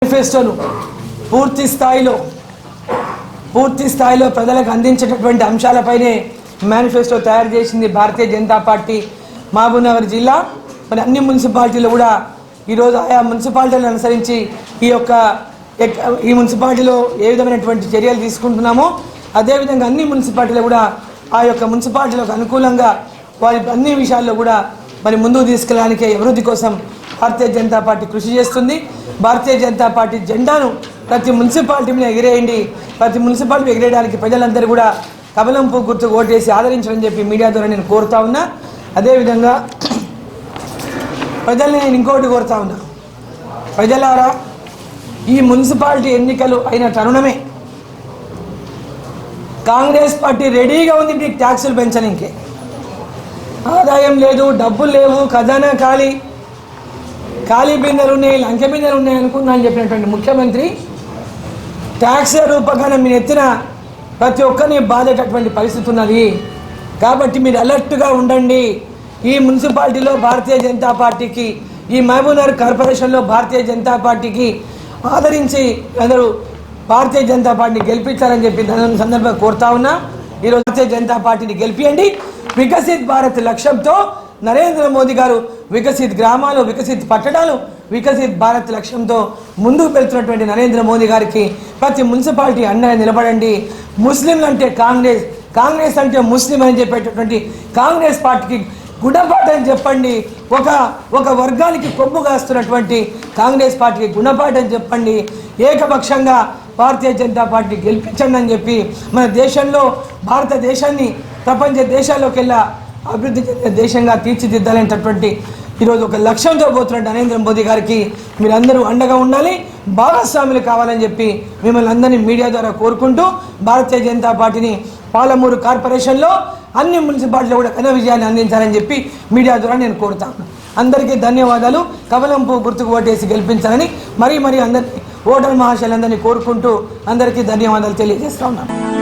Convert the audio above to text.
మేనిఫెస్టోను పూర్తి స్థాయిలో ప్రజలకు అందించేటటువంటి అంశాలపైనే మేనిఫెస్టో తయారు చేసింది భారతీయ జనతా పార్టీ మహబూబ్నగర్ జిల్లా. మరి అన్ని మున్సిపాలిటీలు కూడా ఈరోజు ఆయా మున్సిపాలిటీలను అనుసరించి ఈ మున్సిపాలిటీలో ఏ విధమైనటువంటి చర్యలు తీసుకుంటున్నామో అదేవిధంగా అన్ని మున్సిపాలిటీలు కూడా ఆ యొక్క మున్సిపాలిటీలకు అనుకూలంగా వారి అన్ని విషయాల్లో కూడా మరి ముందుకు తీసుకెళ్ళడానికి అభివృద్ధి కోసం భారతీయ జనతా పార్టీ కృషి చేస్తుంది. భారతీయ జనతా పార్టీ జెండాను ప్రతి మున్సిపాలిటీ మీద ఎగిరేయండి, ప్రతి మున్సిపాలిటీ ఎగిరేయడానికి ప్రజలందరూ కూడా కమలంపు గుర్తుకు ఓటేసి ఆదరించడం చెప్పి మీడియా ద్వారా నేను కోరుతా ఉన్నా. అదేవిధంగా ప్రజల్ని నేను ఇంకోటి కోరుతా ఉన్నా, ప్రజలారా ఈ మున్సిపాలిటీ ఎన్నికలు అయిన తరుణమే కాంగ్రెస్ పార్టీ రెడీగా ఉంది మీకు ట్యాక్సులు పెంచడానికి. ఆదాయం లేదు, డబ్బులు లేవు, ఖజానా ఖాళీ బిందెలు ఉన్నాయి, లంకె బిందెలు ఉన్నాయి అనుకున్నా అని చెప్పినటువంటి ముఖ్యమంత్రి ట్యాక్స్ల రూపంగా మీరు ఎత్తిన ప్రతి ఒక్కరిని బాధేటటువంటి పరిస్థితి ఉన్నది. కాబట్టి మీరు అలర్ట్గా ఉండండి. ఈ మున్సిపాలిటీలో భారతీయ జనతా పార్టీకి, ఈ మహబూబ్నగర్ కార్పొరేషన్లో భారతీయ జనతా పార్టీకి ఆదరించి అందరూ భారతీయ జనతా పార్టీని గెలిపించాలని చెప్పి దాని సందర్భంగా కోరుతా ఉన్నా. ఈరోజు భారతీయ జనతా పార్టీని గెలిపియండి. వికసిత్ భారత్ లక్ష్యంతో నరేంద్ర మోదీ గారు వికసిత్ గ్రామాలు, వికసిత్ పట్టణాలు, వికసిత్ భారత్ లక్ష్యంతో ముందుకు వెళ్తున్నటువంటి నరేంద్ర మోదీ గారికి ప్రతి మున్సిపాలిటీ అండగా నిలబడండి. ముస్లింలు అంటే కాంగ్రెస్ అంటే ముస్లిం అని చెప్పేటటువంటి కాంగ్రెస్ పార్టీకి గుణపాఠం చెప్పండి. ఒక వర్గానికి కొమ్ము కాస్తున్నటువంటి కాంగ్రెస్ పార్టీకి గుణపాఠం చెప్పండి. ఏకపక్షంగా భారతీయ జనతా పార్టీ గెలిపించండి అని చెప్పి మన దేశంలో భారతదేశాన్ని ప్రపంచ దేశాల్లోకెల్లా అభివృద్ధి చెందిన దేశంగా తీర్చిదిద్దాలనేటటువంటి ఈరోజు ఒక లక్ష్యంతో పోతున్న నరేంద్ర మోదీ గారికి మీరందరూ అండగా ఉండాలి, భాగస్వాములు కావాలని చెప్పి మిమ్మల్ని అందరినీ మీడియా ద్వారా కోరుకుంటూ భారతీయ జనతా పార్టీని పాలమూరు కార్పొరేషన్లో అన్ని మున్సిపాలిటీలో కూడా ఘన విజయాన్ని అందించాలని చెప్పి మీడియా ద్వారా నేను కోరుతాను. అందరికీ ధన్యవాదాలు. కమలంపు గుర్తుకు ఓటేసి గెలిపించాలని మరీ అందరినీ ఓటర్ మహాశయులందరినీ కోరుకుంటూ అందరికీ ధన్యవాదాలు తెలియజేస్తా ఉన్నాను.